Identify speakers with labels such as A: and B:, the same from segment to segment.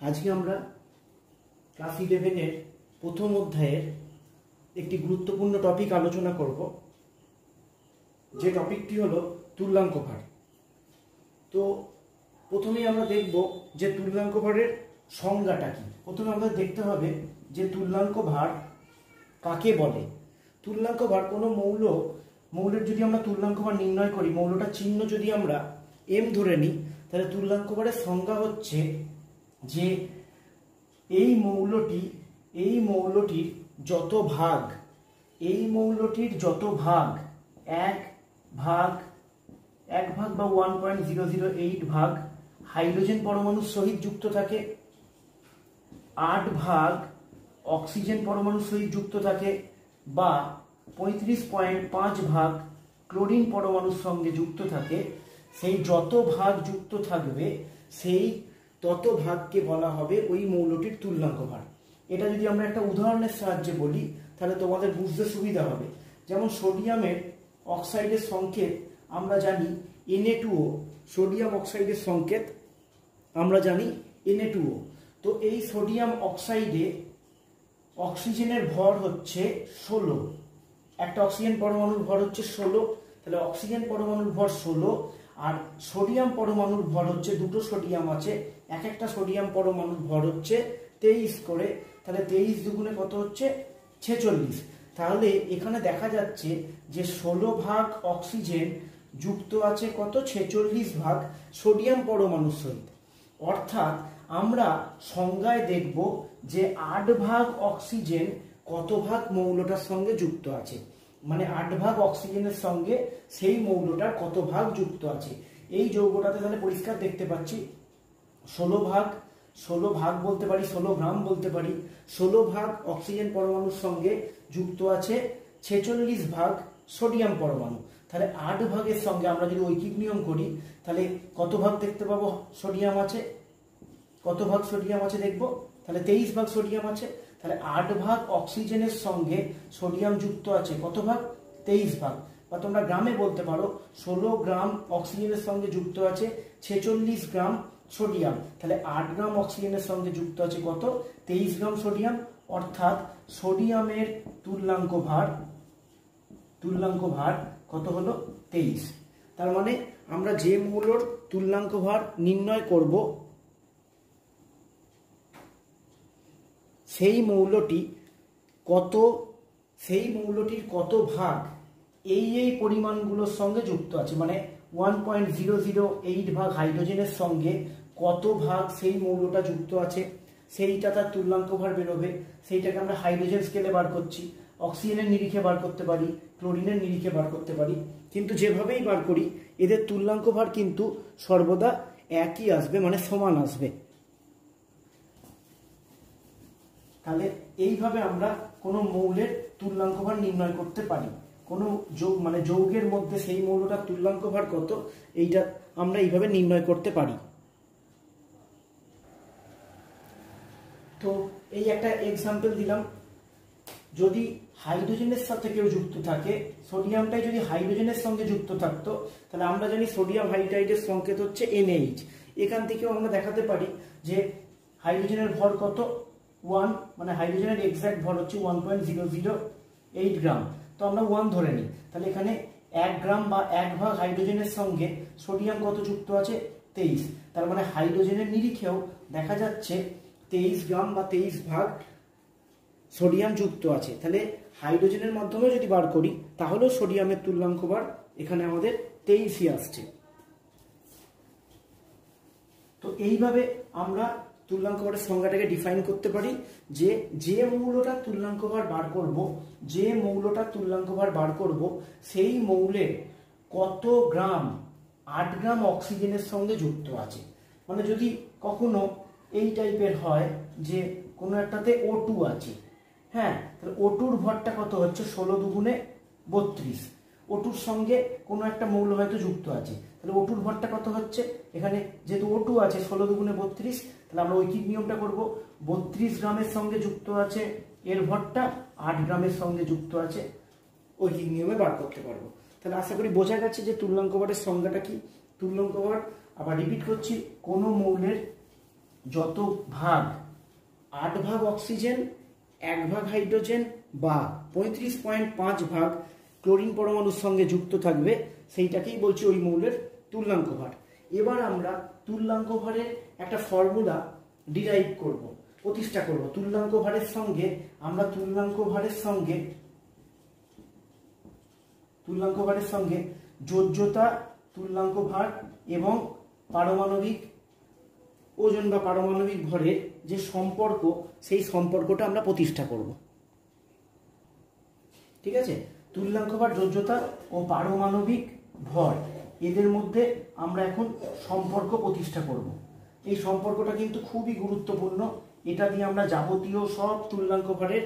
A: আজকে আমরা ক্লাস 11 এর প্রথম অধ্যায়ের একটি গুরুত্বপূর্ণ টপিক আলোচনা করব, যে টপিকটি হলো তুল্যাঙ্ক ভার। তো প্রথমেই আমরা দেখব যে তুল্যাঙ্ক ভারের সংজ্ঞাটা কি। প্রথমে আমাদের দেখতে হবে যে তুল্যাঙ্ক ভার কাকে বলে। তুল্যাঙ্ক ভার কোনো মৌলের যদি আমরা তুল্যাঙ্ক ভার নির্ণয় করি, মৌলটার চিহ্ন যদি আমরা এম ধরে নিই, তাহলে তুল্যাঙ্ক ভারের সংজ্ঞা হচ্ছে যে এই মৌলটির যত ভাগ, এক ভাগ বা 1.008 ভাগ হাইড্রোজেন পরমাণুর সহিত যুক্ত থাকে, 8 ভাগ অক্সিজেন পরমাণুর সহিত যুক্ত থাকে, বা 35.5 ভাগ ক্লোরিন পরমাণুর সঙ্গে যুক্ত থাকে, সেই যত ভাগ যুক্ত থাকবে সেই তত ভাগকে বলা হবে ওই মৌলটির তুল্যাঙ্ক ভার। এটা যদি আমরা একটা উদাহরণের সাহায্যে বলি তাহলে তোমাদের বুঝতে সুবিধা হবে। যেমন সোডিয়ামের অক্সাইডের সংকেত আমরা জানি Na2O, সোডিয়াম অক্সাইডের সংকেত আমরা জানি Na2O। তো এই সোডিয়াম অক্সাইডে অক্সিজেনের ভর হচ্ছে 16, একটা অক্সিজেন পরমাণুর ভর হচ্ছে 16, তাহলে অক্সিজেন পরমাণুর ভর 16 আর সোডিয়াম পরমাণুর ভর হচ্ছে, দুটো সোডিয়াম আছে, এক একটা সোডিয়াম পরমাণুর ভর হচ্ছে 23 করে, তাহলে 23 দুগুণে কত হচ্ছে 46। তাহলে এখানে দেখা যাচ্ছে যে 16 ভাগ অক্সিজেন যুক্ত আছে কত 46 ভাগ সোডিয়াম পরমাণুর সহিত। অর্থাৎ আমরা সংজ্ঞায় দেখব যে 8 ভাগ অক্সিজেন কত ভাগ মৌলটার সঙ্গে যুক্ত আছে, মানে 8 ভাগ অক্সিজেনের সঙ্গে সেই মৌলটার কত ভাগ যুক্ত আছে। এই যৌগটাতে তাহলে পরিষ্কার দেখতে পাচ্ছি 16 ভাগ বলতে পারি, 16 গ্রাম বলতে পারি, 16 ভাগ অক্সিজেন পরমাণুর সঙ্গে যুক্ত আছে 46 ভাগ সোডিয়াম পরমাণু। তাহলে 8 ভাগের সঙ্গে আমরা যদি ঐকিক নিয়ম করি তাহলে কত ভাগ দেখতে পাবো সোডিয়াম আছে, কত ভাগ সোডিয়াম আছে দেখবো, তাহলে 23 ভাগ সোডিয়াম আছে। তাহলে 8 ভাগ অক্সিজেনের সঙ্গে সোডিয়াম যুক্ত আছে কত ভাগ 23 ভাগ, বা তোমরা গ্রামে বলতে পারো 16 গ্রাম অক্সিজেনের সঙ্গে যুক্ত আছে 46 গ্রাম সোডিয়াম, তাহলে 8 গ্রাম অক্সিজেনের সঙ্গে যুক্ত আছে কত 23 গ্রাম সোডিয়াম। অর্থাৎ সোডিয়ামের তুল্যাঙ্ক ভার কত হলো 23। তার মানে আমরা যে মৌলর তুল্যাঙ্ক ভার নির্ণয় করব সেই মৌলটির কত ভাগ এই পরিমাণগুলোর সঙ্গে যুক্ত আছে, মানে 1.008 ভাগ হাইড্রোজেনের সঙ্গে কত ভাগ সেই মৌলটা যুক্ত আছে, সেইটা তার তুল্যাঙ্ক ভার বেরোবে। সেইটাকে আমরা হাইড্রোজেন স্কেলে বার করছি, অক্সিজেনের নিরিখে বার করতে পারি, ক্লোরিনের নিরিখে বার করতে পারি, কিন্তু যেভাবেই বার করি এদের তুল্যাঙ্ক ভার কিন্তু সর্বদা একই আসবে, মানে সমান আসবে। তাহলে এইভাবে আমরা কোনো মৌলের তুল্যাঙ্ক ভার নির্ণয় করতে পারি। কোনো যৌগের মধ্যে সেই মৌলটার তুল্যাঙ্ক ভার কত, এইটা আমরা এইভাবে নির্ণয় করতে পারি। তো এই একটা এক্সাম্পল দিলাম, যদি হাইড্রোজেনের সাথে কেউ যুক্ত থাকে, সোডিয়ামটাই যদি হাইড্রোজেনের সঙ্গে যুক্ত থাকতো তাহলে আমরা জানি সোডিয়াম হাইড্রাইডের সংকেত হচ্ছে NaH। এখান থেকেও আমরা দেখাতে পারি যে হাইড্রোজেনের ভর কত 1, মানে হাইড্রোজেনের এক্সাক্ট ভর হচ্ছে 1.008 গ্রাম, তো আমরা 1 ধরে নিই। তাহলে এখানে 1 গ্রাম বা 1 ভাগ হাইড্রোজেনের সঙ্গে সোডিয়াম কত যুক্ত আছে 23, তার মানে হাইড্রোজেনের নিরিখেও দেখা যাচ্ছে 23 গ্রাম বা 23 ভাগ সোডিয়াম যুক্ত আছে। তাহলে হাইড্রোজেনের মাধ্যমে যদি বার করি তাহলেও সোডিয়ামের তুল্যাঙ্ক ভার এখানে আমাদের 23ই আসছে। তো এইভাবে আমরা তুল্যাঙ্ক ভারের সংজ্ঞাটাকে ডিফাইন করতে পারি যে মৌলটা তুল্যাঙ্ক ভার বার করব সেই মৌলের কত গ্রাম 8 গ্রাম অক্সিজেনের সঙ্গে যুক্ত আছে। মানে যদি কখনো এই টাইপের হয় যে কোনো একটাতে O2 আছে, হ্যাঁ, তাহলে O2র ভরটা কত হচ্ছে 16 দুগুণে 32, O2র সঙ্গে কোনো একটা মৌল হয়তো যুক্ত আছে, তাহলে O2র ভরটা কত হচ্ছে, এখানে যেহেতু O2 আছে 16 দুগুণে 32, তাহলে আমরা ঐকিক নিয়মটা করব, 32 গ্রামের সঙ্গে যুক্ত আছে এর ভরটা, 8 গ্রামের সঙ্গে যুক্ত আছে, ঐকিক নিয়মে বার করতে পারবো। তাহলে আশা করি বোঝা গেছে যে তুল্যাঙ্ক ভারের সংজ্ঞাটা কি। তুল্যাঙ্ক ভার আবার রিপিট করছি, কোনো মৌলের যত ভাগ 8 ভাগ অক্সিজেন 1 ভাগ হাইড্রোজেন বা 35.5 ভাগ ক্লোরিন পরমাণুর সঙ্গে যুক্ত থাকবে সেইটাকেই বলছি ওই মৌলের তুল্যাঙ্ক ভার। এবার আমরা তুল্যাঙ্ক ভারের একটা ফর্মুলা ডিরাইভ করব, প্রতিষ্ঠা করব। তুল্যাঙ্ক ভারের সঙ্গে আমরা তুল্যাঙ্ক ভারের সঙ্গে যোজ্যতা, তুল্যাঙ্ক ভার এবং পারমাণবিক ওজন বা পারমাণবিক ভরের যে সম্পর্ক, সেই সম্পর্কটা আমরা প্রতিষ্ঠা করব। ঠিক আছে, তুল্যাঙ্ক ভার, যোজ্যতা ও পারমাণবিক ভর এদের মধ্যে আমরা এখন সম্পর্ক প্রতিষ্ঠা করব। এই সম্পর্কটা কিন্তু খুবই গুরুত্বপূর্ণ, এটা দিয়ে আমরা যাবতীয় সব তুল্যাঙ্ক ভারের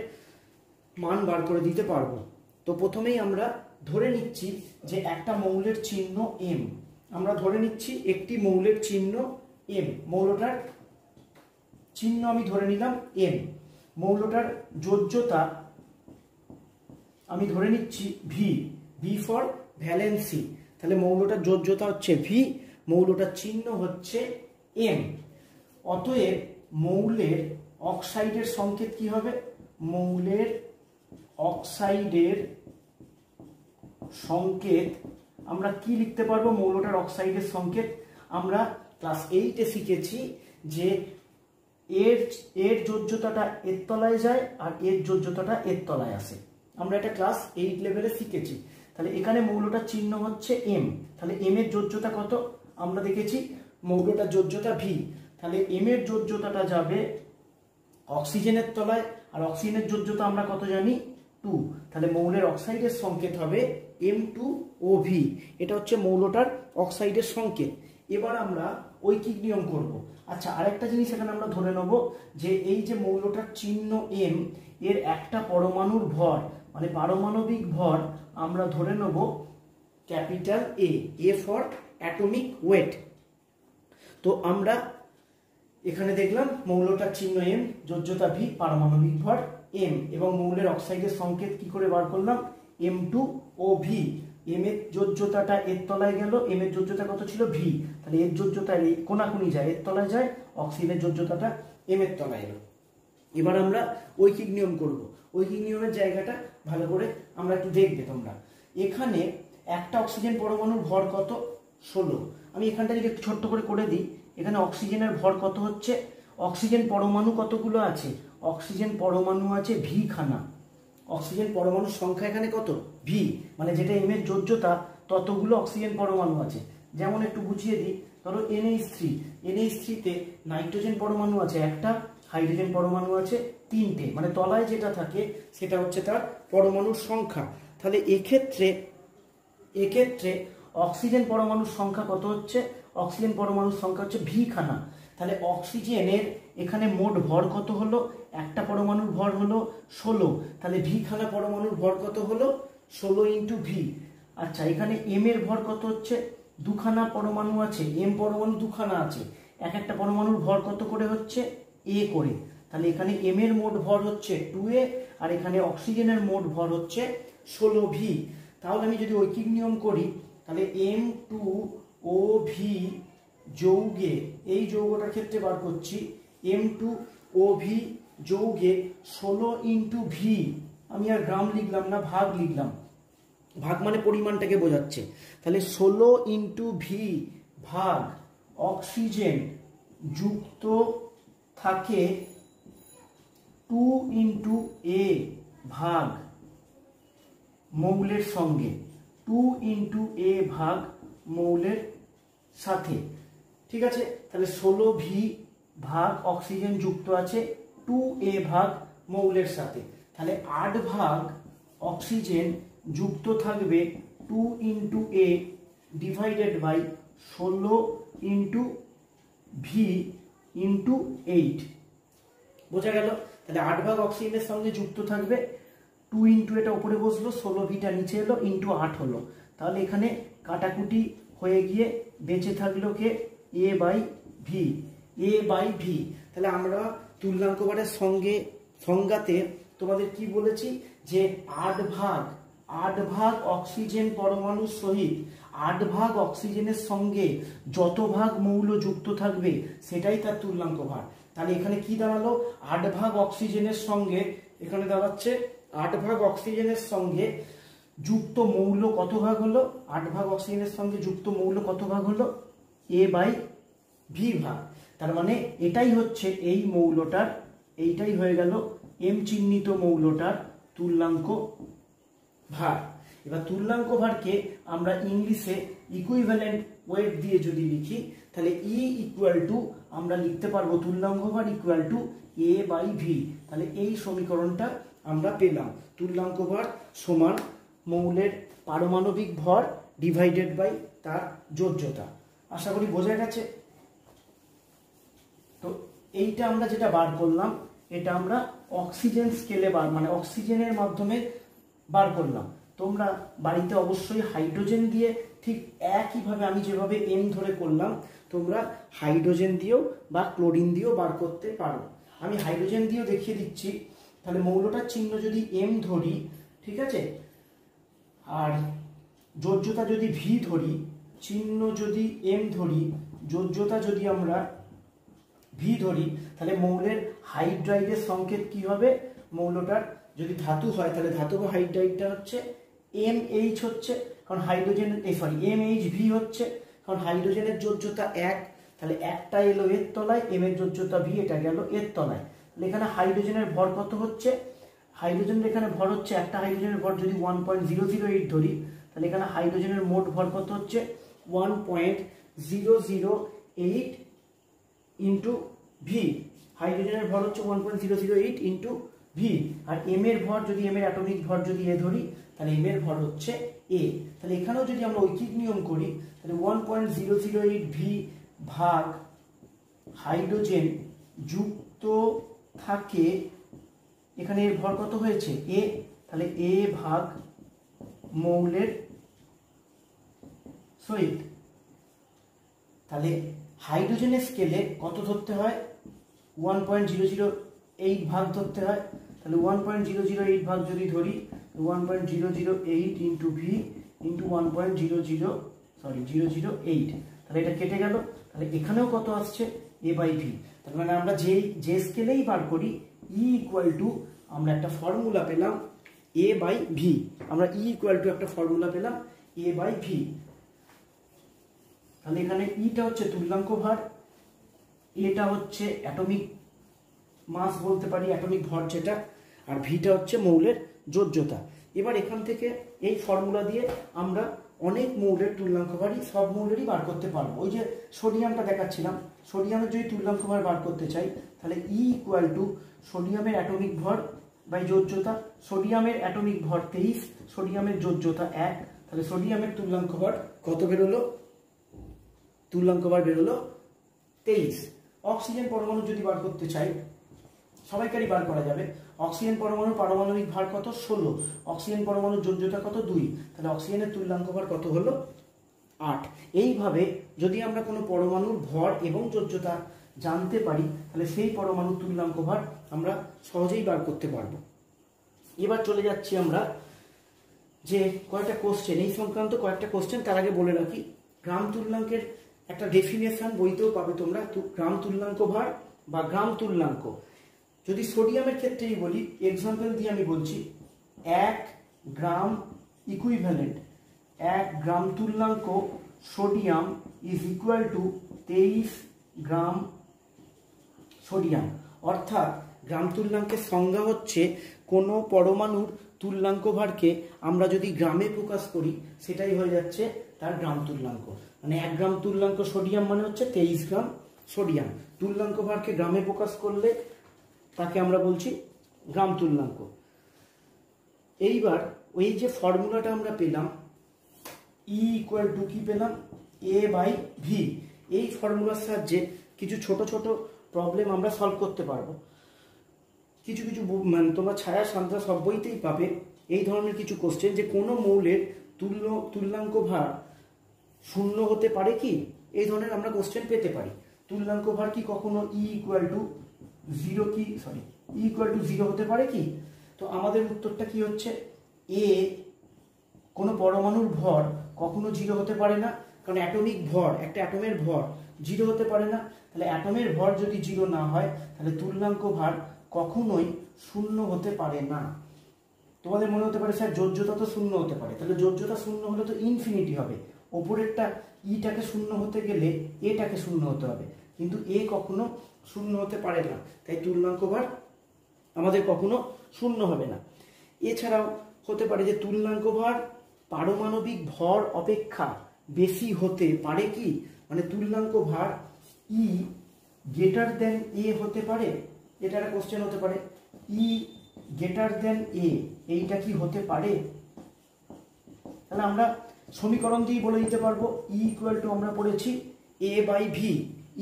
A: মান বার করে দিতে পারবো। তো প্রথমেই আমরা ধরে নিচ্ছি যে একটা মৌলের চিহ্ন এম, আমরা ধরে নিচ্ছি একটি মৌলের চিহ্ন এম, মৌলটার চিহ্ন আমি ধরে নিলাম এম, মৌলটার যোজ্যতা আমি ধরে নিচ্ছি ভি, ভি ফর ভ্যালেন্সি। তাহলে মৌলটার যোজ্যতা হচ্ছে ভি, মৌলটার চিহ্ন হচ্ছে এম। অতএব মৌলের অক্সাইডের সংকেত কি হবে? মৌলের অক্সাইডের সংকেত আমরা কি লিখতে পারবো? মৌলটার অক্সাইডের সংকেত আমরা ক্লাস 8-এ শিখেছি যে এর যোজ্যতাটা এর তলায় যায় আর এর যোজ্যতাটা এর তলায় আসে। আমরা এটা ক্লাস 8 লেভেলে শিখেছি। তাহলে এখানে মৌলটার চিহ্ন হচ্ছে এম, তাহলে এম এর যোজ্যতা কত? আমরা দেখেছি মৌলটার যোজ্যতা ভি, তাহলে এম এর যোজ্যতাটা যাবে অক্সিজেনের তলায়, আর অক্সিজেনের যোজ্যতা আমরা কত জানি? 2। তাহলে মৌলের অক্সাইডের সংকেত হবে M2O3। এটা হচ্ছে মৌলটার অক্সাইডের সংকেত। এবার আমরা ঐকিক নিয়ম করব। আচ্ছা, আরেকটা জিনিস এখানে আমরা ধরে নেব যে এই যে মৌলটার চিহ্ন এম, এর একটা পরমাণুর ভর মানে পারমাণবিক ভর আমরা ধরে নেব capital A, A for atomic weight. তো আমরা এখানে দেখলাম মৌলটার চিহ্ন এম, যোজ্যতা ভি, পারমাণবিক ভর এম, এবং মৌলের অক্সাইডের সংকেত কি করে বার করলাম? M2O3। এম এর যোজ্যতাটা এর তলায় গেল, এম এর যোজ্যতা কত ছিল? ভি, তাহলে এর যোজ্যতা কোনাকুনি যায়, এর তলায় যায়, অক্সিজেনের যোজ্যতাটা এম এর তলায় এলো। এবার আমরা ঐকিক নিয়ম করব। ঐকিক নিয়মের জায়গাটা ভালো করে আমরা একটু দেখবে তোমরা। এখানে একটা অক্সিজেন পরমাণুর ভর কত? 16। আমি এখানটা যদি একটু ছোট্ট করে দিই, এখানে অক্সিজেনের ভর কত হচ্ছে? অক্সিজেন পরমাণু কতগুলো আছে? অক্সিজেন পরমাণু আছে ভি খানা। অক্সিজেন পরমাণুর সংখ্যা এখানে কত? ভি, মানে যেটা এম এর যোজ্যতা ততগুলো অক্সিজেন পরমাণু আছে। যেমন একটু বুঝিয়ে দিই, ধরো NH3, NH3-তে নাইট্রোজেন পরমাণু আছে একটা, হাইড্রোজেন পরমাণু আছে 3টে, মানে তলায় যেটা থাকে সেটা হচ্ছে তার পরমাণুর সংখ্যা। তাহলে এক্ষেত্রে অক্সিজেন পরমাণুর সংখ্যা কত হচ্ছে? অক্সিজেন পরমাণুর সংখ্যা হচ্ছে ভি খানা। তাহলে অক্সিজেনের এখানে মোট ভর কত হলো? একটা পরমাণুর ভর হলো 16, তাহলে ভি খানা পরমাণুর ভর কত হলো? 16 ইন্টু ভি। আচ্ছা, এখানে এম এর ভর কত হচ্ছে? দুখানা পরমাণু আছে, এম পরমাণু দুখানা আছে, এক একটা পরমাণুর ভর কত করে হচ্ছে? এ করে। তাহলে এখানে এম এর মোট ভর হচ্ছে 2a, আর এখানে অক্সিজেনের মোট ভর হচ্ছে 16v। তাহলে আমি যদি ঐকিক নিয়ম করি, তাহলে M2O3 যৌগে, এই যৌগটার ক্ষেত্রে বার করছি, M2O3 যৌগে 16 ইন্টু ভি, আমি আর গ্রাম লিখলাম না, ভাগ লিখলাম, ভাগ মানে পরিমাণটাকে বোঝাচ্ছে। তাহলে 16 ইন্টু ভি ভাগ অক্সিজেন যুক্ত থাকে 2 ইন্টু এ ভাগ মৌলের সঙ্গে, 2 ইন্টু এ ভাগ মৌলের সাথে। ঠিক আছে, তাহলে 16v ভাগ অক্সিজেন যুক্ত আছে 2a ভাগ মৌলের সাথে। তাহলে 8 ভাগ অক্সিজেন যুক্ত থাকবে 2 into A divided by 16 into V into 8। বোঝা গেল? তাহলে 8 ভাগ অক্সিজেনের সঙ্গে যুক্ত থাকবে, 2 ইন্টু এটা উপরে বসলো, 16vটা নিচে এলো, ইন্টু 8 হলো। তাহলে এখানে কাটাকুটি হয়ে গিয়ে বেঁচে থাকলো কে? A by V, A by V. তাহলে আমরা তুল্যাঙ্ক ভারের সঙ্গে সংজ্ঞাতে তোমাদের কি বলেছি? যে 8 ভাগ অক্সিজেন পরমাণুর সহিত 8 ভাগ অক্সিজেনের সঙ্গে যত ভাগ মৌল যুক্ত থাকবে সেটাই তার তুল্যাঙ্ক ভার। তাহলে এখানে কি দাঁড়ালো, 8 ভাগ অক্সিজেনের সঙ্গে, এখানে দাঁড়াচ্ছে 8 ভাগ অক্সিজেনের সঙ্গে যুক্ত মৌল কত ভাগ হলো, 8 ভাগ অক্সিজেনের সঙ্গে যুক্ত মৌল কত ভাগ হলো, A/V ভাগ। তার মানে এটাই হচ্ছে এই মৌলটার, এইটাই হয়ে গেল M চিহ্নিত মৌলটার তুল্যাঙ্ক ভার। এবার তুল্যাঙ্ক ভারকে আমরা ইংলিশে ইকুইভ্যালেন্ট ওয়েট দিয়ে যদি লিখি তাহলে E ইকুয়াল টু আমরা লিখতে পারবো তুল্যাঙ্ক ভার ইকুয়াল টু A/V। তাহলে এই সমীকরণটা আমরা পেলাম, তুল্যাঙ্ক ভার সমান মৌলের পারমাণবিক ভর ডিভাইডেড বাই তার যোজ্যতা। আশা করি বোঝা গেছে। তো এইটা আমরা যেটা বার করলাম এটা আমরা অক্সিজেন স্কেলে মানে অক্সিজেনের মাধ্যমে বার করলাম। তোমরা বাড়িতে অবশ্যই হাইড্রোজেন দিয়ে ঠিক একইভাবে আমি যেভাবে M ধরে করলাম তোমরা হাইড্রোজেন দিয়েও বা ক্লোরিন দিয়েও বার করতে পারো। আমি হাইড্রোজেন দিয়েও দেখিয়ে দিচ্ছি। তাহলে মৌলটার চিহ্ন যদি M ধরি, ঠিক আছে, আর যোজ্যতা যদি V ধরি, চিহ্ন যদি M ধরি, যোজ্যতা যদি আমরা V ধরি, তাহলে মৌলের হাইড্রাইডের সংকেত কি হবে, মৌলটার যদি ধাতু হয় তাহলে ধাতব হাইড্রাইডটা হচ্ছে MH হচ্ছে, কারণ হাইড্রোজেন MHV হচ্ছে, কারণ হাইড্রোজেনের যোজ্যতা 1, তাহলে একটা এলো এর তলায়, M এর যোজ্যতা V, এটা গেল এর তলায়। তাহলে এখানে হাইড্রোজেনের ভর কত হচ্ছে, হাইড্রোজেনের এখানে ভর হচ্ছে, একটা হাইড্রোজেনের ভর যদি 1.008 ধরি তাহলে এখানে হাইড্রোজেনের মোট ভর কত হচ্ছে 1.008 ইন্টু ভি। হাইড্রোজেনের ভর হচ্ছে 1.008 ইন্টু ভি। আর এম এর ভর যদি এম এর অ্যাটমিক ভর যদি এ ধরি তাহলে এম এর ভর হচ্ছে এ। তাহলে এখানেও যদি আমরা ঐকিক নিয়ম করি তাহলে 1.008 ভি ভাগ হাইড্রোজেন যুক্ত থাকে, এখানে এর ভর কত হয়েছে এ, তাহলে এ ভাগ মৌলের সহিত। তাহলে হাইড্রোজেনের স্কেলে কত ধরতে হয় 1.008 ভাগ ধরতে হয়। তাহলে 1.008 ভাগ যদি ধরি 1.008 ইন্টু ভি ইন্টু 008, তাহলে এটা কেটে গেল। তাহলে এখানেও কত আসছে A/V। তার মানে আমরা যে স্কেলেই বার করি E ইকুয়াল টু আমরা একটা ফর্মুলা পেলাম A/V, আমরা E ইকুয়াল টু একটা ফর্মুলা পেলাম A/V। তাহলে এখানে ইটা হচ্ছে তুল্যাঙ্ক ভার, এটা হচ্ছে অ্যাটমিক মাস বলতে পারি, অ্যাটমিক ভর যেটা, আর ভিটা হচ্ছে মৌলের যোজ্যতা। এবার এখান থেকে এই ফর্মুলা দিয়ে আমরা অনেক মৌলের তুল্যাঙ্ক ভারই সব মৌলেরই বার করতে পারবো। ওই যে সোডিয়ামটা দেখাচ্ছিলাম, সোডিয়ামের যদি তুল্যাঙ্ক ভার বার করতে চাই তাহলে E ইকুয়াল টু সোডিয়ামের অ্যাটমিক ভর বাই যোজ্যতা। সোডিয়ামের অ্যাটমিক ভর 23, সোডিয়ামের যোজ্যতা 1, তাহলে সোডিয়ামের তুল্যাঙ্ক ভর কত বেরোলো, তুল্যাঙ্ক ভার বেরোলো 23। অক্সিজেন পরমাণু যদি বার করতে চাই সবাইকারই বার করা যাবে। অক্সিজেন পরমাণুর পারমাণবিক ভার কত 16, অক্সিজেন পরমাণুর যোজ্যতা কত 2, তাহলে অক্সিজেনের তুল্যাঙ্ক ভার কত হলো 8। এইভাবে যদি আমরা কোনো পরমাণুর ভর এবং যোজ্যতা জানতে পারি তাহলে সেই পরমাণুর তুল্যাঙ্ক ভার আমরা সহজেই বার করতে পারবো। এবার চলে যাচ্ছি আমরা যে কয়েকটা কোশ্চেন, এই সংক্রান্ত কয়েকটা কোশ্চেন। তার আগে বলে রাখি গ্রাম তুল্যাঙ্কের একটা ডেফিনেশন বইতেও পাবে তোমরা, গ্রাম তুল্যাঙ্ক ভার বা গ্রাম তুল্যাঙ্ক। যদি সোডিয়ামের ক্ষেত্রেই বলি, এক্সাম্পল দিয়ে আমি বলছি, 1 গ্রাম ইকুইভ্যালেন্ট, 1 গ্রাম তুল্যাঙ্ক sodium is equal to 23 gram sodium. অর্থাৎ গ্রাম তুল্যাঙ্কের সংজ্ঞা হচ্ছে কোনো পরমাণুর তুল্যাঙ্ক ভারকে আমরা যদি গ্রামে প্রকাশ করি সেটাই হয়ে যাচ্ছে তার গ্রাম তুল্যাঙ্ক। মানে 1 গ্রাম তুল্যাঙ্ক সোডিয়াম মানে হচ্ছে 23 গ্রাম সোডিয়াম। তুল্যাঙ্ক ভারকে গ্রামে প্রকাশ করলে তাকে আমরা বলছি গ্রাম তুল্যাঙ্ক। এইবার ওই যে ফর্মুলাটা আমরা পেলাম E ইকুয়াল টু কি পেলাম A/V, এই ফর্মুলার সাহায্যে কিছু ছোট ছোট প্রবলেম আমরা সলভ করতে পারবো। কিছু মানে তোমরা ছায়া সান্ত্রা সব বইতেই পাবে এই ধরনের কিছু কোশ্চেন, যে কোনো মৌলের তুল্যাঙ্ক ভার 0 হতে পারে কি, এই ধরনের আমরা কোশ্চেন পেতে পারি। তুল্যাঙ্ক ভার কি কখনো E ইকুয়াল টু 0 হতে পারে কি? তো আমাদের উত্তরটা কি হচ্ছে, এ কোনো পরমাণুর ভর কখনো 0 হতে পারে না, কারণ অ্যাটমিক ভর, একটা অ্যাটমের ভর 0 হতে পারে না। তাহলে অ্যাটমের ভর যদি 0 না হয় তাহলে তুল্যাঙ্ক ভার কখনোই 0 হতে পারে না। তোমাদের মনে হতে পারে স্যার যোজ্যতা তো 0 হতে পারে, তাহলে যোজ্যতা 0 হলে তো ইনফিনিটি হবে, ওপরেরটা ইটাকে 0 হতে গেলে এটাকে 0 হতে হবে, কিন্তু এ কখনো 0 হতে পারে না, তাই তুল্যাঙ্ক ভার আমাদের কখনো 0 হবে না। এছাড়াও হতে পারে যে তুল্যাঙ্ক ভার পারমাণবিক ভর অপেক্ষা বেশি হতে পারে কি, মানে তুল্যাঙ্ক ভার ই গ্রেটার দেন এ হতে পারে, এটা একটা কোশ্চেন হতে পারে, ই গ্রেটার দেন এ, এইটা কি হতে পারে? তাহলে আমরা সমীকরণ দিয়ে বলে দিতে পারবো ই ইকুয়াল টু আমরা পড়েছি A by V,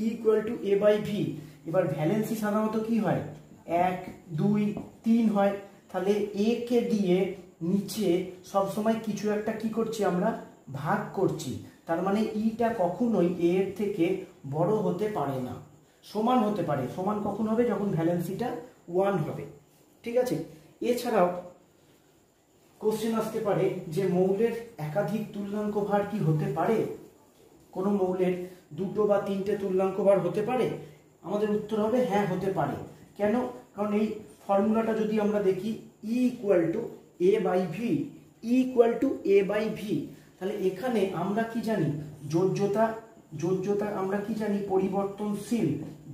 A: E equal to A by V. এবার ভ্যালেন্সি সাধারণত কি হয় 1 2 3 হয়, তাহলে এ কে দিয়ে নিচে সবসময় কিছু একটা কি করছি আমরা ভাগ করছি, তার মানে ইটা কখনোই এর থেকে বড় হতে পারে না, সমান হতে পারে। সমান কখন হবে? যখন ভ্যালেন্সিটা 1 হবে, ঠিক আছে। এছাড়াও কোশ্চেন আসতে পারে যে মৌলের একাধিক তুল্যাঙ্ক ভার কি হতে পারে? কোনো মৌলের 2টো বা 3টে তুল্যাঙ্ক ভার হতে পারে? আমাদের উত্তর হবে হ্যাঁ হতে পারে। কেন? কারণ এই ফর্মুলাটা যদি আমরা দেখি E equal to A by V, E equal to A by V, তাহলে এখানে আমরা কি জানি যোজ্যতা আমরা কি জানি পরিবর্তনশীল,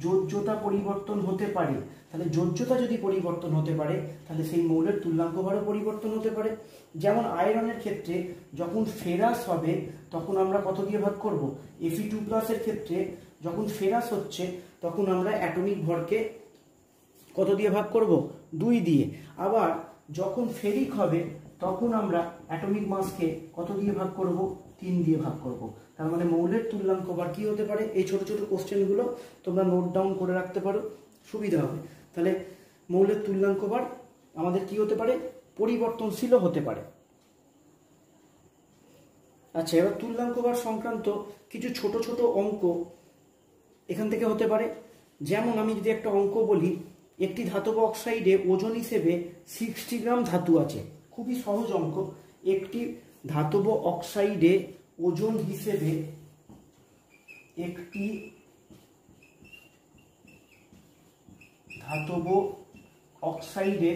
A: যোজ্যতা পরিবর্তন হতে পারে। তাহলে যোজ্যতা যদি পরিবর্তন হতে পারে তাহলে সেই মৌলের তুল্যাঙ্ক ভারও পরিবর্তন হতে পারে। যেমন আয়রনের ক্ষেত্রে যখন ফেরাস হবে তখন আমরা কত দিয়ে ভাগ করব? Fe2+ এর ক্ষেত্রে যখন ফেরাস হচ্ছে তখন আমরা অ্যাটমিক ভরকে কত দিয়ে ভাগ করব? 2 দিয়ে। আবার যখন ফেরিক হবে তখন আমরা অ্যাটমিক মাসকে কত দিয়ে ভাগ করব? 3 দিয়ে ভাগ করব। তার মানে মৌলের তুল্যাঙ্ক ভার কি হতে পারে? এই ছোট ছোট কোশ্চেনগুলো তোমরা নোট ডাউন করে রাখতে পারো, সুবিধা হবে। তাহলে মৌলের তুল্যাঙ্ক ভার আমাদের কি হতে পারে? পরিবর্তনশীলও হতে পারে। আচ্ছা, এবার তুল্যাঙ্ক ভার সংক্রান্ত কিছু ছোট ছোট অঙ্ক এখান থেকে হতে পারে। যেমন আমি যদি একটা অঙ্ক বলি, একটি ধাতব অক্সাইডে ওজন হিসেবে 60 গ্রাম ধাতু আছে। খুবই সহজ অঙ্ক। একটি ধাতব অক্সাইডে ওজন হিসেবে একটি ধাতব অক্সাইডে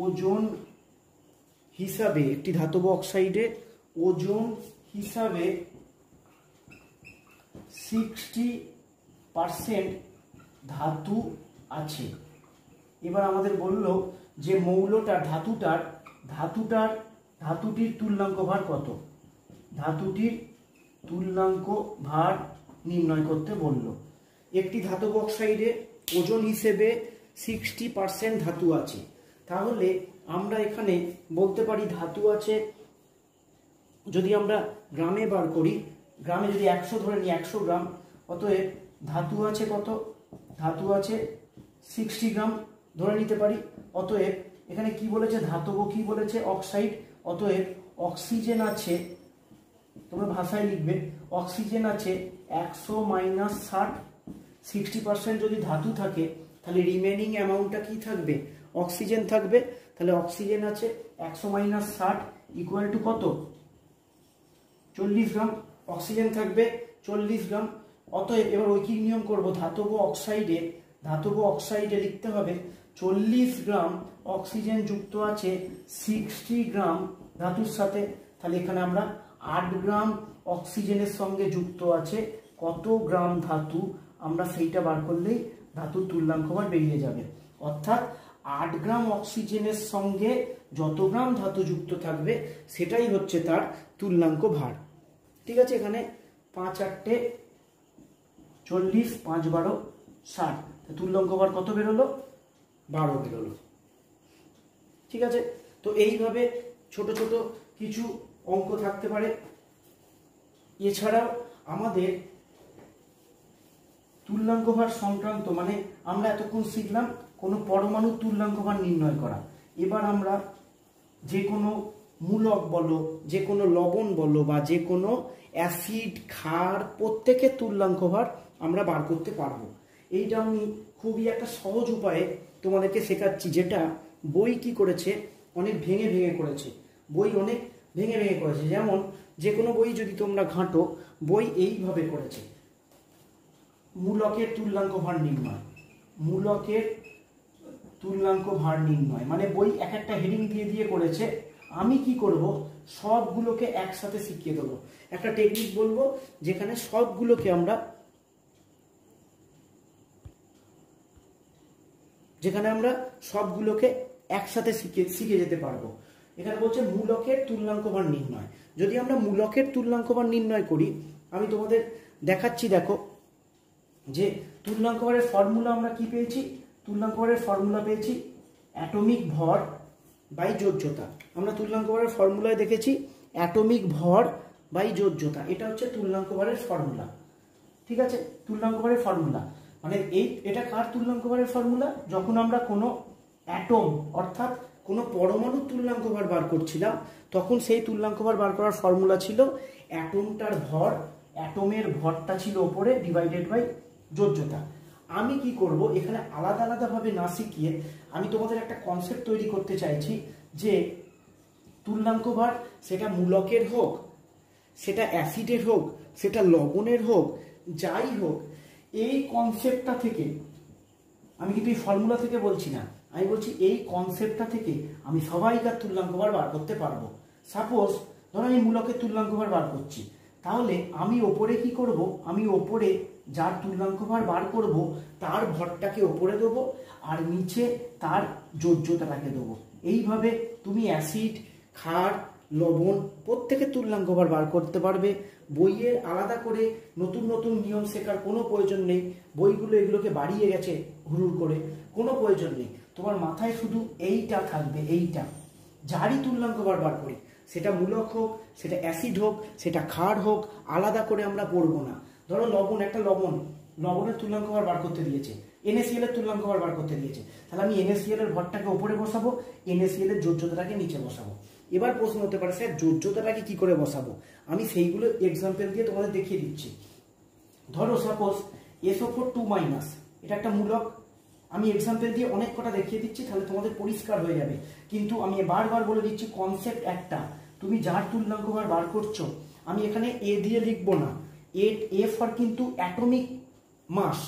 A: ওজন হিসাবে একটি ধাতব অক্সাইডে ওজন হিসাবে 60% ধাতু আছে। এবার আমাদের বলল যে মৌলটার ধাতুটির তুল্যাঙ্ক ভার কত? ধাতুটির তুল্যাঙ্ক ভার নির্ণয় করতে বলল। একটি ধাতব অক্সাইডে ওজন হিসেবে 60% ধাতু আছে, তাহলে আমরা এখানে বলতে পারি ধাতু আছে, যদি আমরা গ্রামে বার করি, গ্রামে যদি 100 ধরে নিই, 100 গ্রাম, অতএব ধাতু আছে কত? ধাতু আছে 60 গ্রাম ধরে নিতে পারি। অতএব এখানে কি বলেছে? ধাতব কি বলেছে? অক্সাইড। অতএব অক্সিজেন আছে, তোমরা ভাষায় লিখবে, অক্সিজেন আছে 100 মাইনাস 60। 60% যদি ধাতু থাকে তাহলে রিমেনিং অ্যামাউন্টটা কি থাকবে? অক্সিজেন থাকবে। তাহলে অক্সিজেন আছে 100 মাইনাস 60 ইকুয়াল টু কত? 40 গ্রাম। অক্সিজেন থাকবে 40 গ্রাম। অতএব এবার ঐকিক নিয়ম করব, ধাতব অক্সাইডে লিখতে হবে 40 গ্রাম অক্সিজেন যুক্ত আছে 60 গ্রাম ধাতুর সাথে। তাহলে এখানে আমরা 8 গ্রাম অক্সিজেনের সঙ্গে যুক্ত আছে কত গ্রাম ধাতু, আমরা সেইটা বার করলেই ধাতুর তুল্যাঙ্ক ভার বেরিয়ে যাবে। অর্থাৎ 8 গ্রাম অক্সিজেনের সঙ্গে যত গ্রাম ধাতু যুক্ত থাকবে সেটাই হচ্ছে তার তুল্যাঙ্ক ভার। ঠিক আছে, এখানে 5 8 40, 5 12 60, তুল্যাঙ্ক ভার কত বেরোলো? 12 বেরোলো। ঠিক আছে, তো এইভাবে ছোট ছোট কিছু অঙ্ক থাকতে পারে। এছাড়াও আমাদের তুল্যাঙ্ক ভার সংক্রান্ত, মানে আমরা এতক্ষণ শিখলাম কোনো পরমাণুর তুল্যাঙ্ক ভার নির্ণয় করা। এবার আমরা যে কোনো মূলক বলো, যে কোনো লবণ বলো, বা যে কোনো অ্যাসিড, ক্ষার, প্রত্যেকের তুল্যাঙ্ক ভার আমরা বার করতে পারবো। এইটা আমি খুবই একটা সহজ উপায়ে তোমাদেরকে শেখাচ্ছি, যেটা বই কি করেছে অনেক ভেঙে ভেঙে করেছে, বই অনেক ভেঙে ভেঙে করেছে। যেমন যে কোনো বই যদি তোমরা ঘাঁটো, বই এইভাবে করেছে, মূলকের তুল্যাঙ্ক ভার নির্ণয়, মূলকের তুল্যাঙ্ক ভার নির্ণয়, মানে বই এক একটা হেডিং দিয়ে দিয়ে করেছে। আমি কি করব, সবগুলোকে একসাথে শিখিয়ে দেবো। একটা টেকনিক বলবো যেখানে সবগুলোকে আমরা একসাথে শিখে যেতে পারবো। এখানে বলছে মূলকের তুল্যাঙ্ক ভার নির্ণয়। যদি আমরা মূলকের তুল্যাঙ্ক ভার নির্ণয় করি, আমি তোমাদের দেখাচ্ছি। দেখো যে তুল্যাঙ্ক ভারের ফর্মুলা আমরা কি পেয়েছি, তুল্যাঙ্ক ভারের ফর্মুলা পেয়েছি অ্যাটমিক ভর বাই যোজ্যতা। আমরা তুল্যাঙ্ক ভারের ফর্মুলায় দেখেছি অ্যাটমিক ভর বাই যোজ্যতা, এটা হচ্ছে তুল্যাঙ্ক ভারের ফর্মুলা। ঠিক আছে, তুল্যাঙ্ক ভারের ফর্মুলা মানে এটা কার তুল্যাঙ্ক ভারের ফর্মুলা, যখন আমরা কোনো অ্যাটম অর্থাৎ কোনো পরমাণুর তুল্যাঙ্ক ভার বার করছিলাম, তখন সেই তুল্যাঙ্ক ভার বার করার ফর্মুলা ছিল অ্যাটমটার ভর, অ্যাটমের ভরটা ছিল ওপরে ডিভাইডেড বাই যোজ্যতা। আমি কি করব, এখানে আলাদা আলাদাভাবে না শিখিয়ে আমি তোমাদের একটা কনসেপ্ট তৈরি করতে চাইছি যে তুল্যাঙ্ক ভার সেটা মূলকের হোক, সেটা অ্যাসিডের হোক, সেটা লবণের হোক, যাই হোক, এই কনসেপ্টটা থেকে আমি কিন্তু এই ফর্মুলা থেকে বলছি না, আমি বলছি এই কনসেপ্টটা থেকে আমি সবাইকার তুল্যাঙ্ক ভার বার করতে পারবো। সাপোজ ধরো আমি মূলকের তুল্যাঙ্ক ভার বার করছি, তাহলে আমি ওপরে কি করব, আমি ওপরে যার তুল্যাঙ্ক ভার বার করব তার ভরটাকে ওপরে দেবো, আর নিচে তার যোজ্যতাটাকে দেবো। এইভাবে তুমি অ্যাসিড, ক্ষার, লবণ প্রত্যেকের তুল্যাঙ্ক ভার বার করতে পারবে। বইয়ের আলাদা করে নতুন নতুন নিয়ম শেখার কোনো প্রয়োজন নেই, বইগুলো এগুলোকে বাড়িয়ে গেছে হুড়ুর করে, কোনো প্রয়োজন নেই। তোমার মাথায় শুধু এইটা থাকবে, এইটা যারই তুল্যাঙ্ক ভার বার করি, সেটা মূলক হোক, সেটা অ্যাসিড হোক, সেটা ক্ষার হোক, আলাদা করে আমরা পড়বো না। ধরো লবণ, একটা লবণের তুল্যাঙ্ক ভার বার করতে দিয়েছে, NaCl এর তুল্যাঙ্ক ভার বার করতে দিয়েছে, তাহলে আমি NaCl এর ভরটাকে উপরে বসাবো, NaCl এর যোজ্যতাটাকে নিচে বসাবো। এবার প্রশ্ন হতে পারে স্যার যোজ্যতাটাকে কি করে বসাবো, আমি সেইগুলো এক্সাম্পল দিয়ে তোমাদের দেখিয়ে দিচ্ছি। ধরো সাপোজ SO4 এটা একটা মূলক, আমি এক্সাম্পল দিয়ে অনেক কটা দেখিয়ে দিচ্ছি, তাহলে তোমাদের পরিষ্কার হয়ে যাবে। কিন্তু আমি বারবার বলে দিচ্ছি কনসেপ্ট একটা, তুমি যার তুল্যাঙ্ক ভার বার করছো, আমি এখানে এ দিয়ে লিখবো না, এ ফর কিন্তু অ্যাটমিক মাস,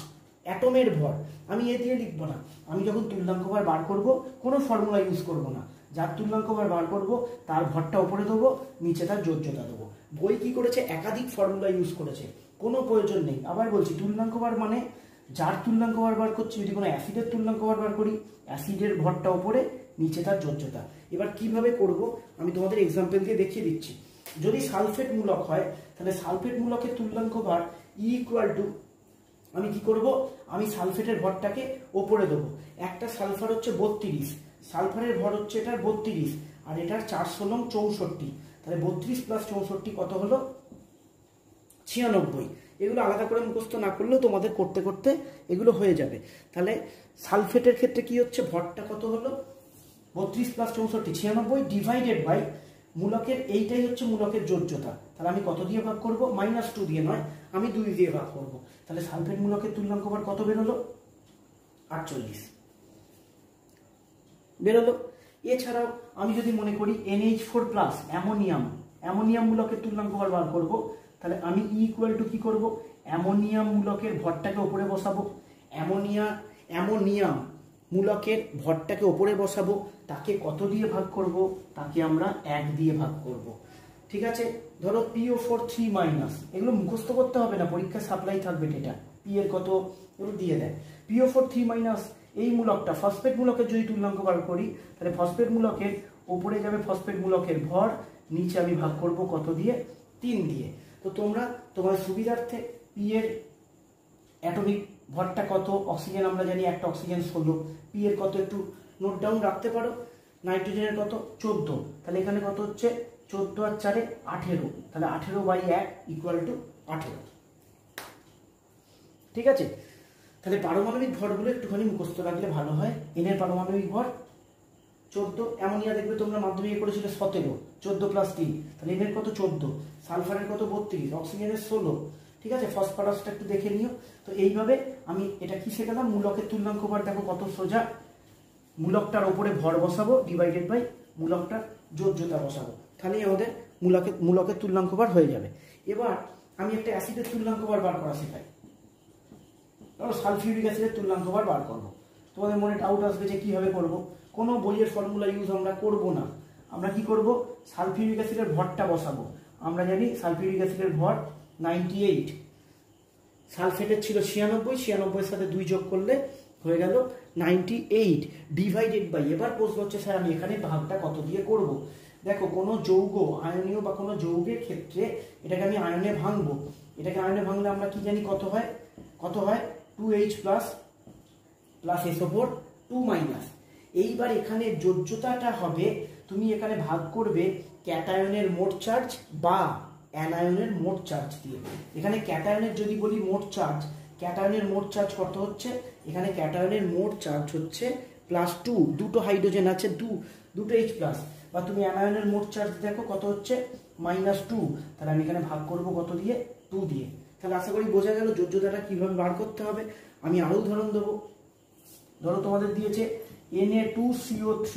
A: অ্যাটমের ভর, আমি এ দিয়ে লিখবো না। আমি যখন তুল্যাঙ্ক ভার বার করবো কোনো ফর্মুলা ইউজ করবো না, যার তুল্যাঙ্ক ভার বার করবো তার ভরটা উপরে দেবো, নিচে তার যোজ্যতা দেবো। বই কি করেছে, একাধিক ফর্মুলা ইউজ করেছে, কোনো প্রয়োজন নেই। আবার বলছি তুল্যাঙ্ক ভার মানে যার তুল্যাঙ্ক ভার বার করছি, যদি কোনো অ্যাসিডের তুল্যাঙ্ক ভার বার করি, অ্যাসিডের ভরটা উপরে, নিচে তার যোজ্যতা। এবার কিভাবে করব আমি তোমাদের এক্সাম্পল দিয়ে দেখিয়ে দিচ্ছি। যদি সালফেট মূলক হয়, তাহলে সালফেট মূলকের তুল্যাঙ্ক ভার ইকুয়াল টু, আমি কি করব, আমি সালফেটের ভরটাকে ওপরে দেবো। একটা সালফার হচ্ছে 32, সালফারের ভর হচ্ছে এটার 32, আর এটার 4 × 64, তাহলে 32 + 64 কত হলো, 96। এগুলো আলাদা করে মুখস্থ না করলেও তোমাদের করতে করতে এগুলো হয়ে যাবে। তাহলে সালফেটের ক্ষেত্রে কি হচ্ছে, ভরটা কত হলো, 32 + 64 96 ডিভাইডেড বাই মূলকের, এইটাই হচ্ছে মূলকের যোজ্যতা। তাহলে আমি কত দিয়ে ভাগ করব, -2 দিয়ে নয়, আমি 2 দিয়ে ভাগ করব। তাহলে সালফেট মূলকের তুল্যাঙ্ক ভার কত বেরোলো, 48 বেরোলো। এছাড়াও আমি যদি মনে করি NH4+ অ্যামোনিয়াম মূলকের তুল্যাঙ্ক ভার বার করব, তাহলে আমি ইকুয়াল টু কি করব, অ্যামোনিয়াম মূলকের ভরটাকে উপরে বসাবো, অ্যামোনিয়াম মূলকের ভরটাকে উপরে বসাবো, তাকে কত দিয়ে ভাগ করব, তাকে আমরা 1 দিয়ে ভাগ করব। ঠিক আছে, ধরো PO4 3-, এগুলো মুখস্থ করতে হবে না, পরীক্ষায় সাপ্লাই থাকবে ডেটা, পি এর কত এগুলো দিয়ে দেয়। PO4 3- এই মূলকটা ফসফেট মূলকের যদি তুল্যাঙ্ক বার করি, তাহলে ফসফেট মূলকের উপরে যাবে ফসফেট মূলকের ভর, নিচে আমি ভাগ করব কত দিয়ে, 3 দিয়ে। তো তোমরা তোমার সুবিধার্থে পি এর অ্যাটমিক ভরটা কত, অক্সিজেন আমরা জানি একটা অক্সিজেন 16, পি এর কত একটু নোট ডাউন রাখতে পারো, নাইট্রোজেনের কত 14, তাহলে এখানে কত হচ্ছে 14 আর 4 18, তাহলে 18/1 = 18। ঠিক আছে, তাহলে পারমাণবিক ভরগুলো একটুখানি মুখস্থ রাখলে ভালো হয়। এনের পারমাণবিক ভর 14, অ্যামোনিয়া দেখবে তোমরা মাধ্যমিকে করেছিল 17, 14 + 3, তাহলে এনের কত 14, সালফারের কত 32, অক্সিজেনের 16। ঠিক আছে, ফসফরাসটা একটু দেখে নিও। তো এইভাবে আমি এটা কি শিখালাম, মূলকের তুল্যাঙ্ক ভার দেখো কত সোজা, মূলকটার ওপরে ভর বসাবো ডিভাইডেড বাই মূলকটার যোজ্যতা বসাবো, তাহলেই আমাদের মূলকের তুল্যাঙ্ক ভার হয়ে যাবে। এবার আমি একটা অ্যাসিডের তুল্যাঙ্ক ভার বার করা শেখাই। ধরো সালফিউরিক অ্যাসিডের তুল্যাঙ্ক ভার বার করবো। তোমাদের মনে ডাউট আসবে যে কীভাবে করবো। কোনো বইয়ের ফর্মুলা ইউজ আমরা করব না। আমরা কি করব, সালফিউরিক অ্যাসিডের ভরটা বসাবো। আমরা জানি সালফিউরিক অ্যাসিডের ভর 98, সালফেটের ছিল 96, 96 সাথে 2 যোগ করলে হয়ে গেল 98 ডিভাইডেড বাই, এবার প্রশ্ন হচ্ছে স্যার আমি এখানে ভাগটা কত দিয়ে করব। দেখো কোনো যৌগ আয়নীয় বা কোনো যৌগের ক্ষেত্রে এটাকে আমি আয়নে ভাঙবো। এটাকে আয়নে ভাঙলে আমরা কি জানি কত হয়, 2H প্লাস SO4 2-। এইবার এখানে যোজ্যতাটা হবে, তুমি এখানে ভাগ করবে ক্যাটায়নের মোট চার্জ বা অ্যানায়নের মোট চার্জ দিয়ে। এখানে ক্যাটায়নের যদি বলি মোট চার্জ, ক্যাটায়নের মোট চার্জ কত হচ্ছে, এখানে ক্যাটায়নের মোট চার্জ হচ্ছে +2, দুটো হাইড্রোজেন আছে, দুটো H প্লাস, বা তুমি অ্যানায়নের মোট চার্জ দেখো কত হচ্ছে -2, তাহলে আমি এখানে ভাগ করব কত দিয়ে, 2 দিয়ে। তাহলে আশা করি বোঝা গেল যোজ্যতাটা কিভাবে বার করতে হবে। আমি আরও উদাহরণ দেবো। ধরো তোমাদের দিয়েছে Na2CO3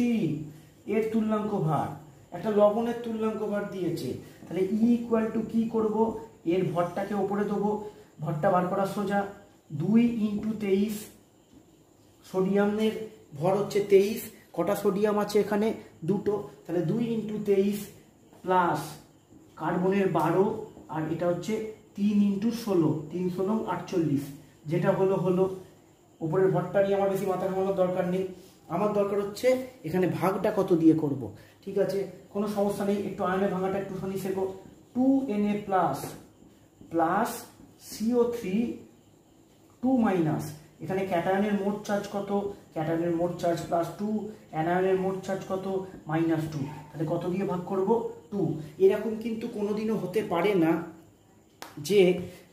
A: এর তুল্যাঙ্ক ভার, একটা লবণের তুল্যাঙ্ক ভার দিয়েছে। তাহলে E = কি করব, এর ভরটাকে ওপরে দেবো, ভরটা বার করা সোজা। 2 × 23, সোডিয়ামের ভর হচ্ছে 23, কটা সোডিয়াম আছে এখানে, দুটো, তাহলে 2 × 23 প্লাস কার্বনের 12, আর এটা হচ্ছে 3 × 16, 3 × 16 48, যেটা হলো উপরের ভরটা নিয়ে আমার বেশি মাথা ঘামানোর দরকার নেই। আমার দরকার হচ্ছে এখানে ভাগটা কত দিয়ে করব। ঠিক আছে, কোনো সমস্যা নেই, একটু আয়নে ভাঙাটা একটুখানি শেখো। 2Na প্লাস CO3 2-, এখানে ক্যাটায়নের মোট চার্জ কত, ক্যাটায়নের মোট চার্জ +2, অ্যানায়নের মোট চার্জ কত -2, তাহলে কত দিয়ে ভাগ করব, 2। এরকম কিন্তু কোনোদিনও হতে পারে না যে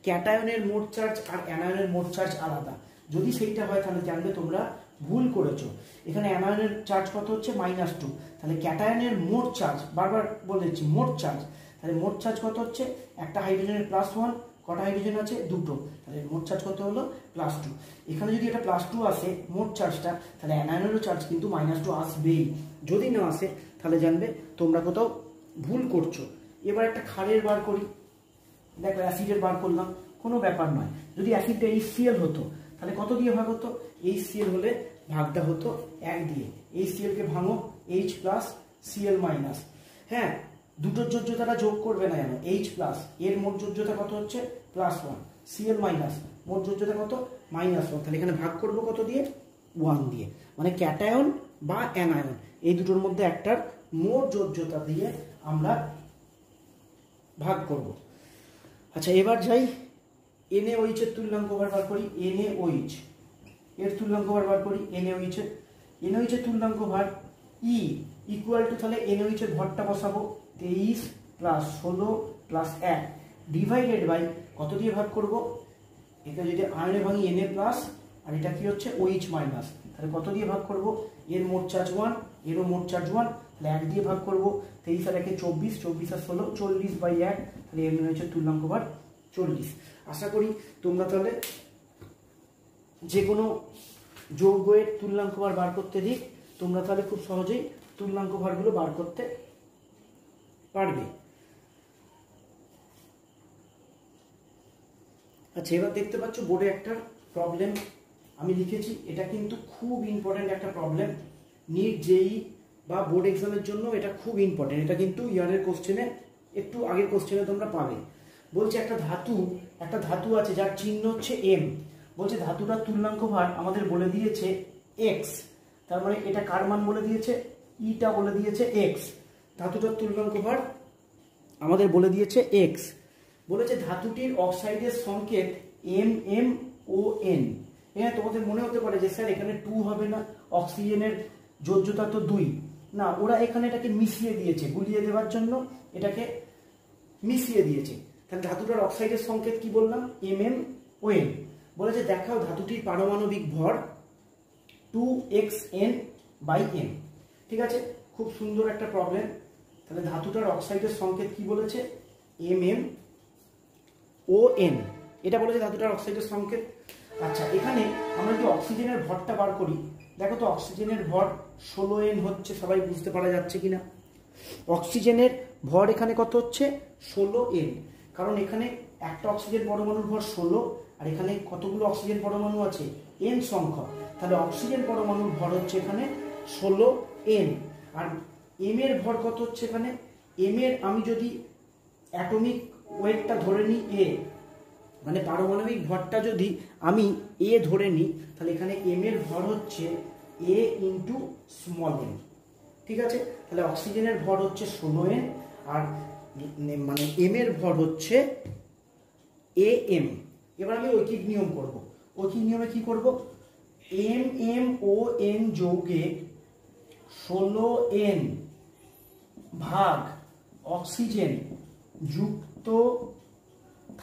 A: ক্যাটায়নের মোট চার্জ আর অ্যানায়নের মোট চার্জ আলাদা। যদি সেইটা হয় তাহলে জানবে তোমরা ভুল করেছো। এখানে অ্যানায়নের চার্জ কত হচ্ছে -2, তাহলে ক্যাটায়নের মোট চার্জ, বারবার বলেছি মোট চার্জ, তাহলে মোট চার্জ কত হচ্ছে, একটা হাইড্রোজেনের +1, কটা হাইড্রোজেন আছে, দুটো, তাহলে মোট চার্জ কত হলো, +2। এখানে যদি এটা +2 আসে মোট চার্জটা, তাহলে অ্যানায়নেরও চার্জ কিন্তু -2 আসবেই। যদি না আসে তাহলে জানবে তোমরা কোথাও ভুল করছো। এবার একটা ক্ষারের বার করি। দেখো অ্যাসিডের বার করলাম, কোনো ব্যাপার নয়। যদি অ্যাসিডটা HCl হতো তাহলে কত দিয়ে ভাগ হতো, HCl হলে ভাগটা হতো 1 দিয়ে। HCl কে ভাঙো, H প্লাস Cl মাইনাস। হ্যাঁ, দুটোর যোজ্যতাটা যোগ করবে না, জানো H প্লাস, এর মোট যোজ্যতা কত হচ্ছে +1, Cl মাইনাস, মোট যোজ্যতা কত -1, তাহলে এখানে ভাগ করব কত দিয়ে, 1 দিয়ে। মানে ক্যাটায়ন বা অ্যানায়ন এই দুটোর মধ্যে একটার মোট যোজ্যতা দিয়ে আমরা ভাগ করব। আচ্ছা, এবার যাই NaOH এর তুল্যাঙ্ক বার করি। NaOH এর তুল্যাঙ্ক বার করি। NaOH এর তুল্যাঙ্ক ভার E = তাহলে NaOH এর ভরটা বসাবো 23 + 16 + 1 ডিভাইডেড বাই কত দিয়ে ভাগ করব, এটা যদি আয়নে ভাঙি Na প্লাস, আর এটা কি হচ্ছে OH মাইনাস, তাহলে কত দিয়ে ভাগ করব, এর মোট চার্জ 1, এরও মোট চার্জ 1, তাহলে 1 দিয়ে ভাগ করব। 23 আর 1 24, 24 আর 16 40/1, তাহলে NaOH এর তুল্যাঙ্ক ভার 40। আশা করি তোমরা তাহলে যে কোনো যৌগের তুল্যাঙ্ক ভার বার করতে দিই, তোমরা তাহলে খুব সহজেই তুল্যাঙ্ক ভারগুলো বার করতে পারবে। আচ্ছা, এবার দেখতে পাচ্ছ বোর্ডে একটা প্রবলেম আমি লিখেছি। এটা কিন্তু খুব ইম্পর্টেন্ট একটা প্রবলেম, নিট জেই বা বোর্ড এক্সামের জন্য এটা খুব ইম্পর্টেন্ট। এটা কিন্তু ইয়ারের কোশ্চেনে, একটু আগের কোশ্চেনে তোমরা পাবে। বলছে একটা ধাতু আছে যার চিহ্ন হচ্ছে M। বলছে ধাতুটার তুল্যাঙ্ক ভার আমাদের বলে দিয়েছে X, তার মানে এটা কার মান বলে দিয়েছে, ইটা বলে দিয়েছে X। ধাতুটার তুল্যাঙ্ক ভার আমাদের বলে দিয়েছে X। বলেছে ধাতুটির অক্সাইডের সংকেত MmOn। হ্যাঁ, তোমাদের মনে হতে পারে যে স্যার এখানে 2 হবে না, অক্সিজেনের যোজ্যতা তো 2। না, ওরা এখানে এটাকে মিশিয়ে দিয়েছে, গুলিয়ে দেওয়ার জন্য এটাকে মিশিয়ে দিয়েছে। তাহলে ধাতুটার অক্সাইডের সংকেত কি বললাম, MmOn। বলেছে দেখাও ধাতুটির পারমাণবিক ভর 2xN/m। ঠিক আছে, খুব সুন্দর একটা প্রবলেম। তাহলে ধাতুটার অক্সাইডের সংকেত কি বলেছে, MmOn। এটা বলেছে ধাতুটার অক্সাইডের সংকেত। আচ্ছা, এখানে আমরা যদি অক্সিজেনের ভরটা বার করি, দেখো তো অক্সিজেনের ভর 16n হচ্ছে, সবাই বুঝতে পারা যাচ্ছে কিনা? অক্সিজেনের ভর এখানে কত হচ্ছে? 16n, কারণ এখানে একটা অক্সিজেন পরমাণুর ভর 16, আর এখানে কতগুলো অক্সিজেন পরমাণু আছে? n সংখ্যক। তাহলে অক্সিজেন পরমাণুর ভর হচ্ছে এখানে 16n। আর m এর ভর কত হচ্ছে এখানে? m এর আমি যদি অ্যাটমিক ওয়েটটা ধরে নিই a, মানে পারমাণবিক ভরটা যদি আমি a ধরে নিই, তাহলে এখানে m এর ভর হচ্ছে a ইন্টু স্মল m। ঠিক আছে, তাহলে অক্সিজেনের ভর হচ্ছে 16n, আর মানে m এর ভর হচ্ছে am। এবার আমি ঐকিক নিয়ম করব। ঐকিক নিয়মে কি করব? MmOn যৌগে 16n ভাগ অক্সিজেন যুক্ত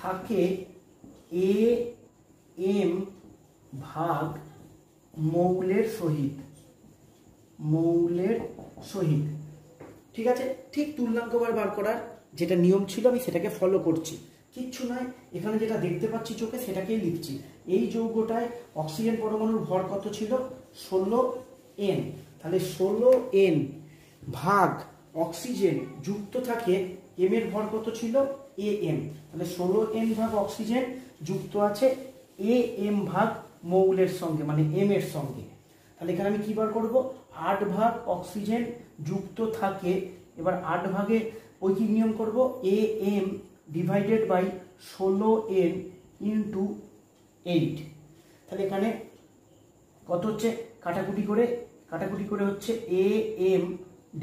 A: থাকে Am ভাগ মৌলের সহিত। মৌলের সহিত, ঠিক আছে? ঠিক তুল্যাঙ্কবার বার করার যেটা নিয়ম ছিল আমি সেটাকে ফলো করছি, কিচ্ছু নয়। এখানে যেটা দেখতে পাচ্ছি চোখে সেটাকেই লিখছি। এই যৌগটায় অক্সিজেন পরমাণুর ভর কত ছিল? 16n। তাহলে 16n ভাগ অক্সিজেন যুক্ত থাকে m এর ভর কত ছিল? am। তাহলে 16n ভাগ অক্সিজেন যুক্ত আছে am ভাগ মৌলের সঙ্গে, মানে m এর সঙ্গে। তাহলে এখানে আমি কি বার করব? 8 ভাগ অক্সিজেন যুক্ত থাকে, এবার 8 ভাগে ঐকিক নিয়ম করব, am divided by 16n into 8। তাহলে এখানে কত হচ্ছে? কাটাকুটি করে হচ্ছে am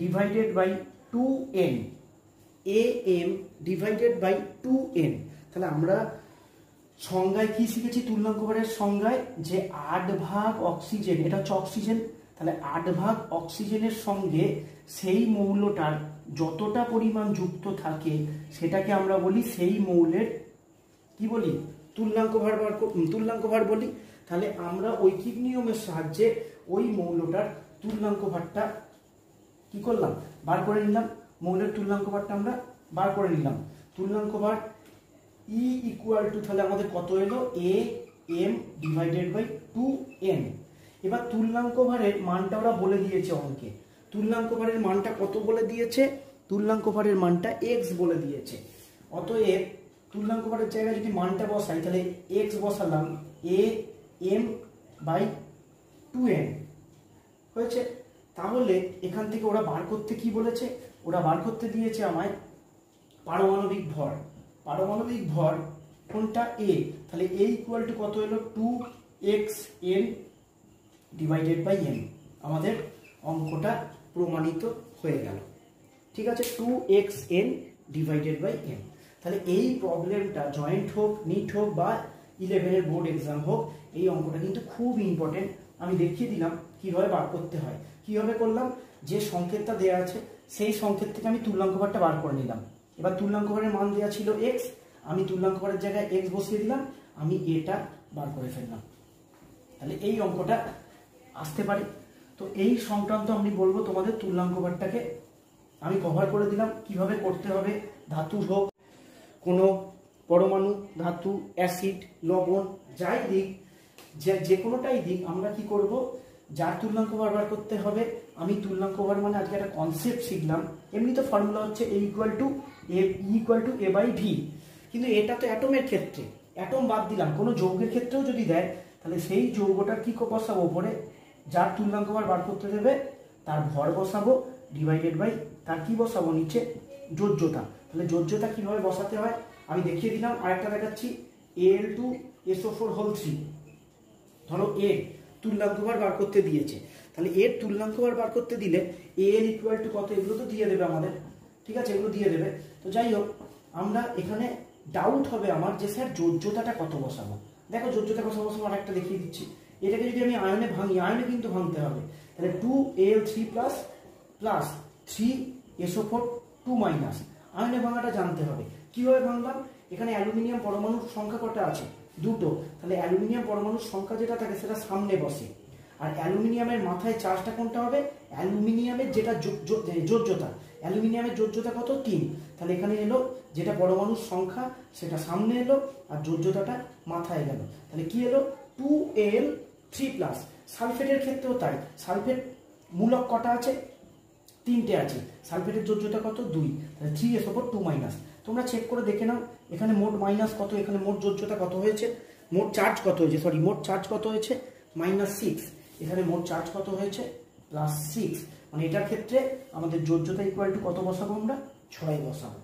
A: divided by 2n। am divided by 2n। তাহলে আমরা সংজ্ঞায় কি শিখেছি? তুল্যাঙ্কবারের সংজ্ঞায় যে 8 ভাগ অক্সিজেন, এটা হচ্ছে অক্সিজেন, তাহলে 8 ভাগ অক্সিজেনের সঙ্গে সেই মৌলটার যতটা পরিমাণ যুক্ত থাকে সেটাকে আমরা বলি সেই মৌলের কি বলি? তুল্যাঙ্কভার বলি। তাহলে আমরা ঐকিক নিয়মের সাহায্যে ওই মৌলটার তুল্যাঙ্কভারটা কি করলাম? বার করে নিলাম। মৌলের তুল্যাঙ্কভারটা আমরা বার করে নিলাম। তুল্যাঙ্কভার E ইকুয়াল টু, তাহলে আমাদের কত এলো? am divided by 2n। এবার তুল্যাঙ্কভারের মানটা ওরা বলে দিয়েছে অঙ্কে। তুল্যাঙ্কভারের মানটা কত বলে দিয়েছে? তুল্যাঙ্কভারের মানটা x বলে দিয়েছে। অতএব তুল্যাঙ্কভারের জায়গায় যদি মানটা বসাই, তাহলে x বসালাম am বাই 2n হয়েছে। তাহলে এখান থেকে ওরা বার করতে কি বলেছে? ওরা বার করতে দিয়েছে আমায় পারমাণবিক ভর। পারমাণবিক ভর কোনটা? a। তাহলে a ইকুয়াল টু কত এলো? 2xn divided by n। আমাদের অঙ্কটা প্রমাণিত হয়ে গেল। ঠিক আছে, 2xn ডিভাইডেড বাই n। তাহলে এই প্রবলেমটা জয়েন্ট হোক, নিট হোক বা 11-এর বোর্ড এক্সাম হোক, এই অঙ্কটা কিন্তু খুব ইম্পর্টেন্ট। আমি দেখিয়ে দিলাম কিভাবে বার করতে হয়। কিভাবে করলাম? যে সংকেতটা দেওয়া আছে সেই সংকেত থেকে আমি তুল্যাঙ্কভারটা বার করে নিলাম। এবার তুল্যাঙ্কভারের মান দেওয়া ছিল x, আমি তুল্যাঙ্কভারের জায়গায় x বসিয়ে দিলাম, আমি এটা বার করে ফেললাম। তাহলে এই অঙ্কটা আসতে পারে। তো এই সংক্রান্ত আমি বলবো তোমাদের তুল্যাঙ্কভারটাকে আমি কভার করে দিলাম কিভাবে করতে হবে। ধাতুর হোক, কোনো পরমাণু, ধাতু, অ্যাসিড, লবণ, যাই দিক, যে কোনোটাই দিক, আমরা কি করব? যার তুল্যাঙ্কভার বার করতে হবে। আমি তুল্যাঙ্কভার মানে আজকে একটা কনসেপ্ট শিখলাম। এমনি তো ফর্মুলা হচ্ছে a equal to a by V, কিন্তু এটা তো অ্যাটমের ক্ষেত্রে, অ্যাটম বাদ দিলাম। কোনো যৌগের ক্ষেত্রেও যদি দেয়, তাহলে সেই যৌগটার কি বসাবো? উপরে যার তুল্যাঙ্কভার বার করতে দেবে তার ভর বসাবো, ডিভাইডেড বাই তার কি বসাবো? নিচে যোজ্যতা। তাহলে যোজ্যতা কিভাবে বসাতে হয় আমি দেখিয়ে দিলাম। আরেকটা দেখাচ্ছি, Al2SO4 হোল 3। ধরো এর তুল্যাঙ্কভার বার করতে দিয়েছে, তাহলে এর তুল্যাঙ্কভার বার করতে দিলে Al ইকুয়াল টু কত? এগুলো তো দিয়ে দেবে আমাদের, ঠিক আছে, এগুলো দিয়ে দেবে। তো যাই হোক, আমরা এখানে ডাউট হবে আমার যে স্যার যোজ্যতাটা কত বসাবো। দেখো যোজ্যতা কত বসাবো আরেকটা দেখিয়ে দিচ্ছি। এটাকে যদি আমি আয়নে ভাঙি, আয়নে কিন্তু ভাঙতে হবে, তাহলে 2Al3 প্লাস 3SO4 2 মাইনাস, আয়নে ভাঙাটা জানতে হবে। কিভাবে ভাঙলাম? এখানে অ্যালুমিনিয়াম পরমাণুর সংখ্যা কটা আছে? 2টো। তাহলে অ্যালুমিনিয়াম পরমাণুর সংখ্যা যেটা থাকে সেটা সামনে বসে, আর অ্যালুমিনিয়ামের মাথায় চার্জটা কোনটা হবে? অ্যালুমিনিয়ামের যেটা যোজ্যতা, অ্যালুমিনিয়ামের যোজ্যতা কত? 3। তাহলে এখানে এলো যেটা পরমাণুর সংখ্যা সেটা সামনে এলো, আর যোজ্যতাটা মাথায় গেল, তাহলে কি এলো 2Al3+। সালফেটের ক্ষেত্রেও তাই, সালফেট মূলক কটা আছে, 3টে আছে, সালফেটের যোজ্যতা কত 2, তাহলে 3s ওপর 2-। তোমরা চেক করে দেখে নাও এখানে মোট মাইনাস কত, এখানে মোট যোজ্যতা কত হয়েছে, মোট চার্জ কত হয়েছে, সরি মোট চার্জ কত হয়েছে -6, এখানে মোট চার্জ কত হয়েছে +6, মানে এটার ক্ষেত্রে আমাদের যোজ্যতা ইকুয়াল টু কত বসাবো আমরা 6 বসাবো।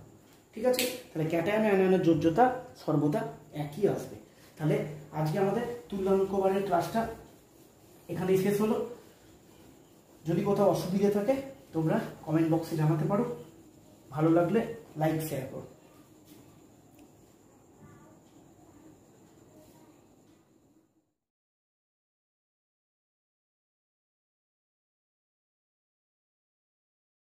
A: ঠিক আছে, তাহলে ক্যাটায়ন অ্যানায়নের যোজ্যতা সর্বদা একই আসবে। তাহলে আজকে আমাদের তুল্যাঙ্কবারের ক্লাসটা এখানেই শেষ হলো। যদি কোথাও অসুবিধা থাকে তোমরা কমেন্ট বক্সে জানাতে পারো, ভালো লাগলে লাইক শেয়ার করো।